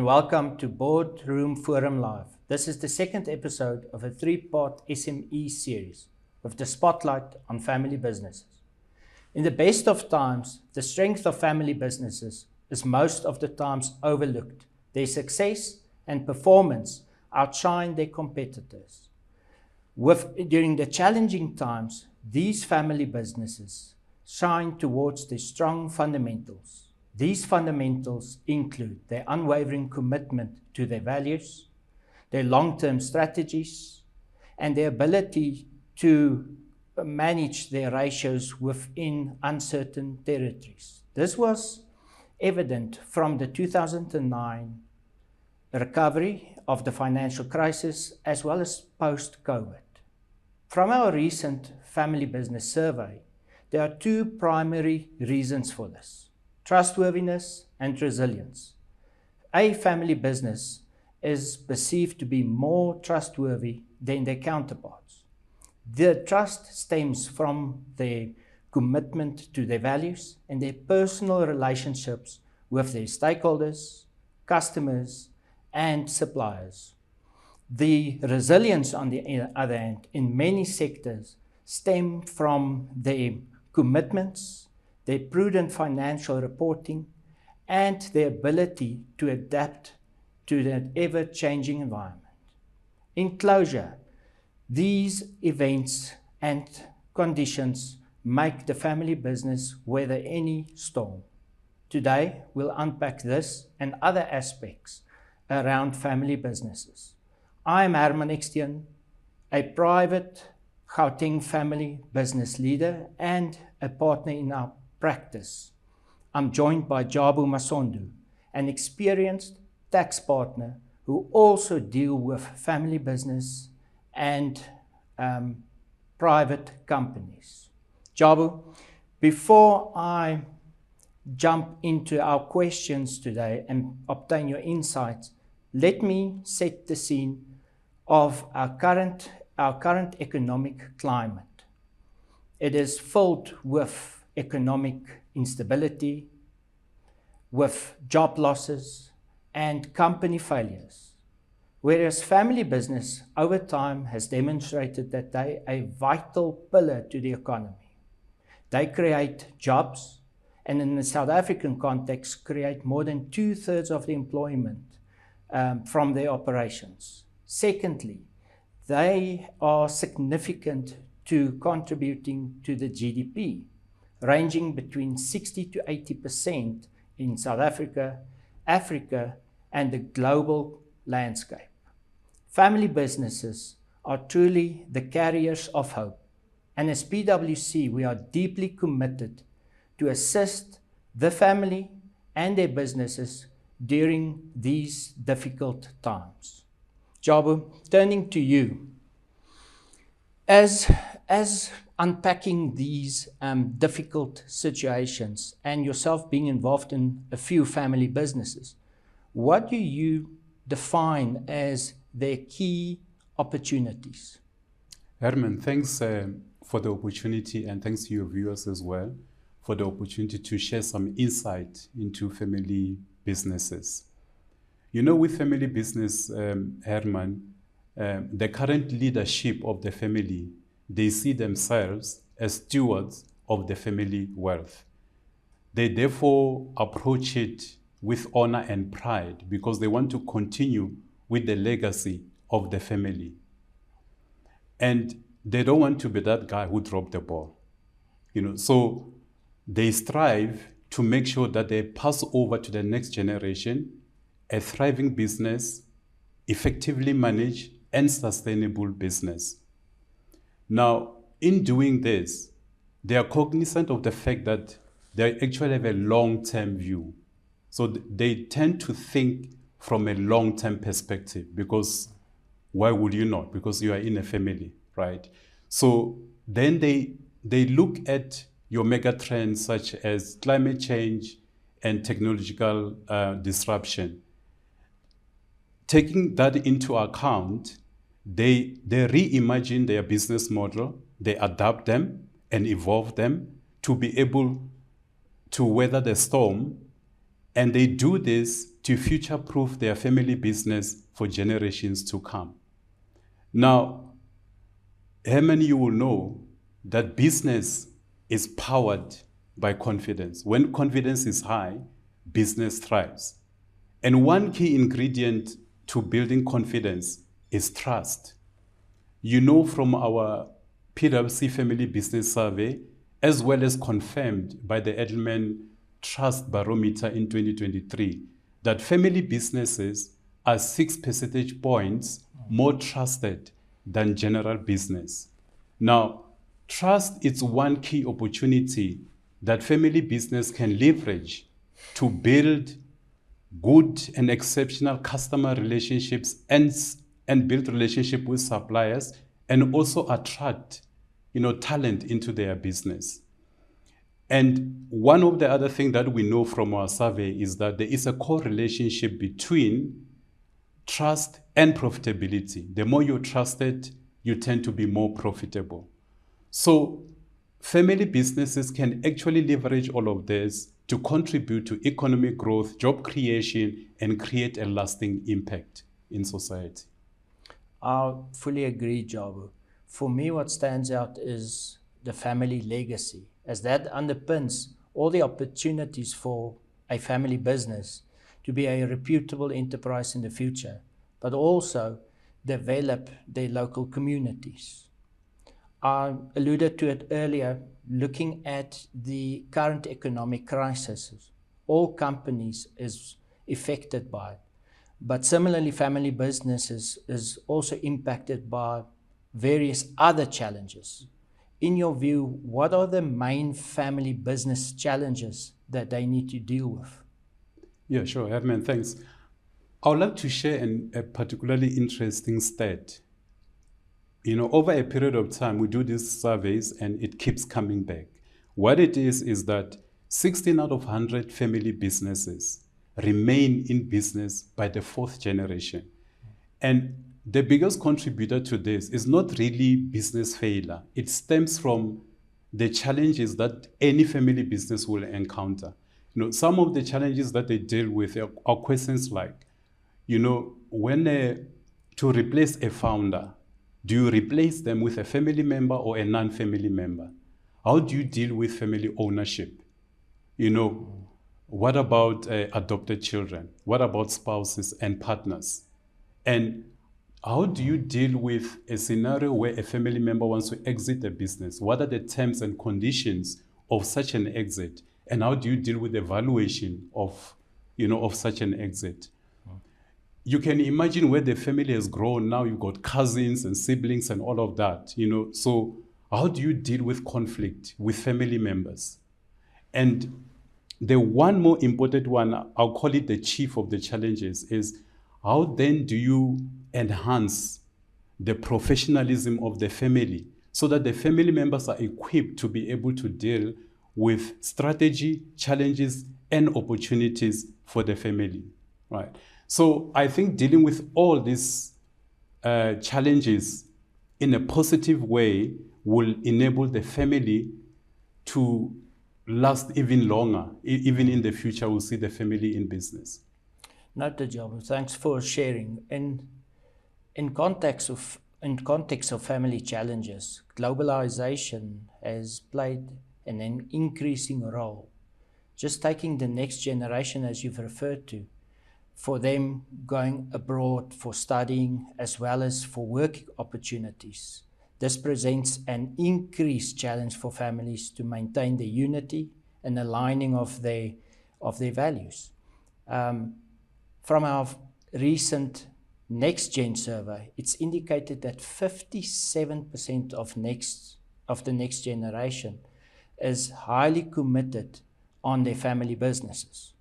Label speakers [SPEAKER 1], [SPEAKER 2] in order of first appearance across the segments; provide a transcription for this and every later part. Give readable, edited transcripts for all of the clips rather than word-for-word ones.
[SPEAKER 1] welcome to Boardroom Forum Live. This is the second episode of a three-part SME series with the spotlight on family businesses. In the best of times, the strength of family businesses is most of the times overlooked. Their success and performance outshine their competitors. During the challenging times, these family businesses shine towards their strong fundamentals. These fundamentals include their unwavering commitment to their values, their long-term strategies, and their ability to manage their ratios within uncertain territories. This was evident from the 2009 recovery of the financial crisis as well as post-COVID. From our recent family business survey, there are two primary reasons for this: trustworthiness and resilience. A family business is perceived to be more trustworthy than their counterparts. The trust stems from their commitment to their values and their personal relationships with their stakeholders, customers, and suppliers. The resilience, on the other hand, in many sectors stem from their commitments, their prudent financial reporting, and their ability to adapt to the ever-changing environment. In closure, these events and conditions make the family business weather any storm. Today, we'll unpack this and other aspects around family businesses. I am Herman Eksteen, a private Gauteng family business leader and a partner in our practice. I'm joined by Jabu Masondo, an experienced tax partner who also deal with family business and private companies. Jabu, before I jump into our questions today and obtain your insights, let me set the scene of our current economic climate. It is filled with economic instability, with job losses and company failures. Whereas family business over time has demonstrated that they are a vital pillar to the economy. They create jobs, and in the South African context, create more than 2/3 of the employment from their operations. Secondly, they are significant to contributing to the GDP, ranging between 60 to 80% in South Africa, Africa, and the global landscape. Family businesses are truly the carriers of hope, and as PwC, we are deeply committed to assist the family and their businesses during these difficult times. Jabu, turning to you, as unpacking these difficult situations and yourself being involved in a few family businesses, what do you define as their key opportunities?
[SPEAKER 2] Herman, thanks for the opportunity, and thanks to your viewers as well for the opportunity to share some insight into family businesses. You know, with family business, Herman, the current leadership of the family, they see themselves as stewards of the family wealth. They therefore approach it with honor and pride because they want to continue with the legacy of the family. And they don't want to be that guy who dropped the ball. You know, so they strive to make sure that they pass over to the next generation a thriving business, effectively managed and sustainable business. Now, in doing this, they are cognizant of the fact that they actually have a long-term view. So they tend to think from a long-term perspective, because why would you not? Because you are in a family, right? So then they look at your mega trends such as climate change and technological disruption. Taking that into account, they reimagine their business model, they adapt them and evolve them to be able to weather the storm, and they do this to future-proof their family business for generations to come. Now, Herman, you will know that business is powered by confidence. When confidence is high, business thrives. And one key ingredient to building confidence is trust. You know from our PwC Family Business Survey, as well as confirmed by the Edelman Trust Barometer in 2023, that family businesses are 6 percentage points more trusted than general business. Now, trust is one key opportunity that family business can leverage to build good and exceptional customer relationships and build relationship with suppliers, and also attract, talent into their business. And one of the other things that we know from our survey is that there is a correlationship between trust and profitability. The more you're trusted, you tend to be more profitable. So family businesses can actually leverage all of this to contribute to economic growth, job creation, and create a lasting impact in society.
[SPEAKER 1] I fully agree, Jabu. For me, what stands out is the family legacy, as that underpins all the opportunities for a family business to be a reputable enterprise in the future, but also develop their local communities. I alluded to it earlier, looking at the current economic crisis. All companies is affected by it. But similarly, family businesses is also impacted by various other challenges. In your view, what are the main family business challenges that they need to deal with?
[SPEAKER 2] Yeah, sure, Herman, thanks. I would like to share a particularly interesting stat. Over a period of time, we do these surveys and it keeps coming back. What it is that 16 out of 100 family businesses remain in business by the 4th generation. And the biggest contributor to this is not really business failure. It stems from the challenges that any family business will encounter. Some of the challenges that they deal with are questions like, when to replace a founder, do you replace them with a family member or a non-family member? How do you deal with family ownership? What about adopted children? What about spouses and partners? And how do you deal with a scenario where a family member wants to exit the business? What are the terms and conditions of such an exit? And how do you deal with the valuation of such an exit? You can imagine where the family has grown. Now you've got cousins and siblings and all of that, So how do you deal with conflict with family members? And the one more important one, I'll call it the chief of the challenges, is how then do you enhance the professionalism of the family so that the family members are equipped to be able to deal with strategy, challenges, and opportunities for the family, right? So I think dealing with all these challenges in a positive way will enable the family to last even longer. Even in the future, we'll see the family in business.
[SPEAKER 1] Noted, Jabu. Thanks for sharing. In context of family challenges, globalization has played an increasing role. Just taking the next generation, as you've referred to, for them going abroad for studying as well as for work opportunities. This presents an increased challenge for families to maintain the unity and aligning of their values. From our recent Next Gen survey, it's indicated that 57% of the next generation is highly committed on their family businesses.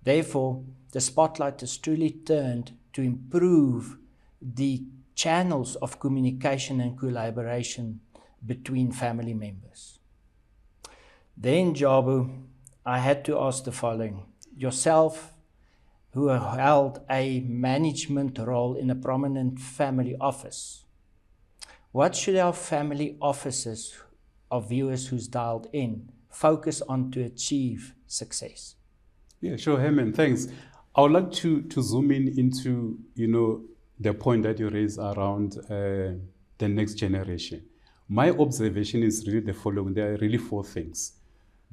[SPEAKER 1] Therefore, the spotlight is truly turned to improve the channels of communication and collaboration between family members. Then, Jabu, I had to ask the following. Yourself, who held a management role in a prominent family office, what should our family offices, our viewers who's dialed in, focus on to achieve success?
[SPEAKER 2] Yeah, sure, Herman, thanks. I would like to zoom into, the point that you raised around the next generation. My observation is really the following. There are really four things.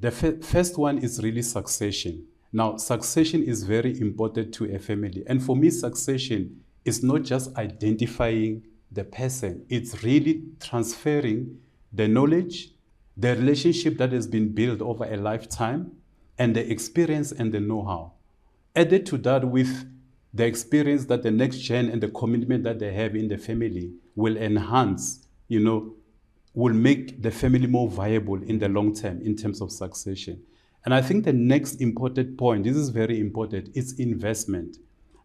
[SPEAKER 2] The first one is really succession. Now, succession is very important to a family. And for me, succession is not just identifying the person. It's really transferring the knowledge, the relationship that has been built over a lifetime, and the experience and the know-how. Added to that with the experience that the next gen and the commitment that they have in the family will enhance, will make the family more viable in the long term in terms of succession. And I think the next important point, this is very important, is investment.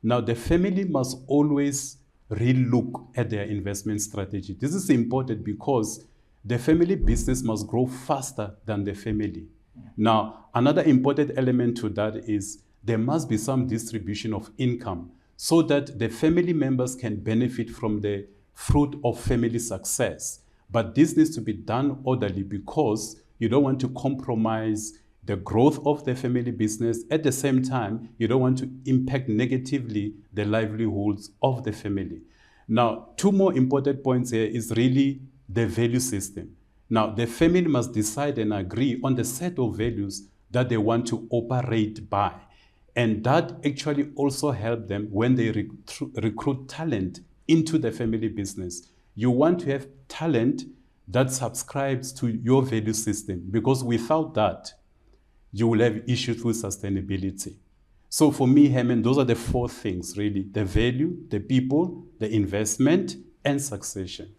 [SPEAKER 2] Now, the family must always relook at their investment strategy. This is important because the family business must grow faster than the family. Now, another important element to that is there must be some distribution of income so that the family members can benefit from the fruit of family success. But this needs to be done orderly because you don't want to compromise the growth of the family business. At the same time, you don't want to impact negatively the livelihoods of the family. Now, two more important points here is really the value system. Now, the family must decide and agree on the set of values that they want to operate by. And that actually also helps them when they recruit talent into the family business. You want to have talent that subscribes to your value system, because without that, you will have issues with sustainability. So for me, Herman, those are the four things really: the value, the people, the investment, and succession.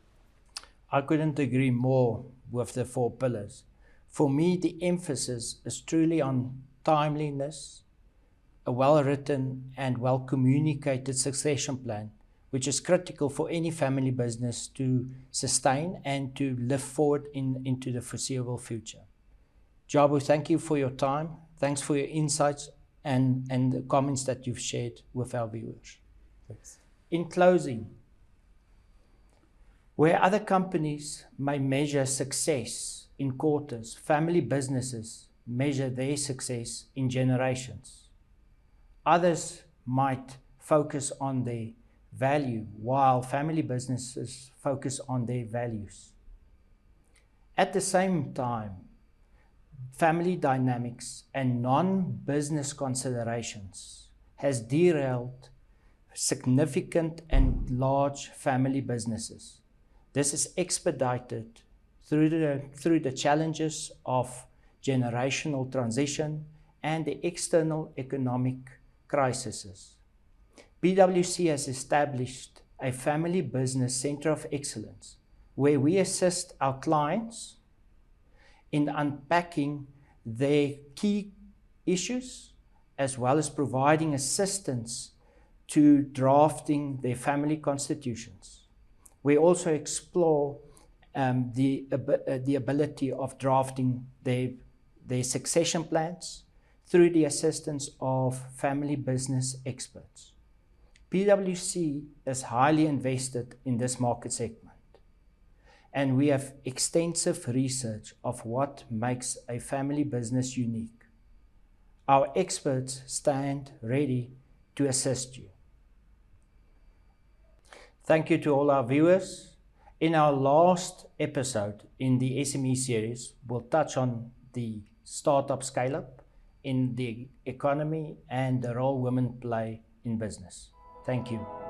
[SPEAKER 1] I couldn't agree more with the four pillars. For me, the emphasis is truly on timeliness, a well-written and well-communicated succession plan, which is critical for any family business to sustain and to live forward into the foreseeable future. Jabu, thank you for your time. Thanks for your insights and the comments that you've shared with our viewers.
[SPEAKER 2] Thanks.
[SPEAKER 1] In closing, where other companies may measure success in quarters, family businesses measure their success in generations. Others might focus on their value, while family businesses focus on their values. At the same time, family dynamics and non-business considerations has derailed significant and large family businesses. This is expedited through the challenges of generational transition and the external economic crises. PwC has established a family business center of excellence where we assist our clients in unpacking their key issues as well as providing assistance to drafting their family constitutions. We also explore the ability of drafting their succession plans through the assistance of family business experts. PwC is highly invested in this market segment, and we have extensive research of what makes a family business unique. Our experts stand ready to assist you. Thank you to all our viewers. In our last episode in the SME series, we'll touch on the startup scale-up in the economy and the role women play in business. Thank you.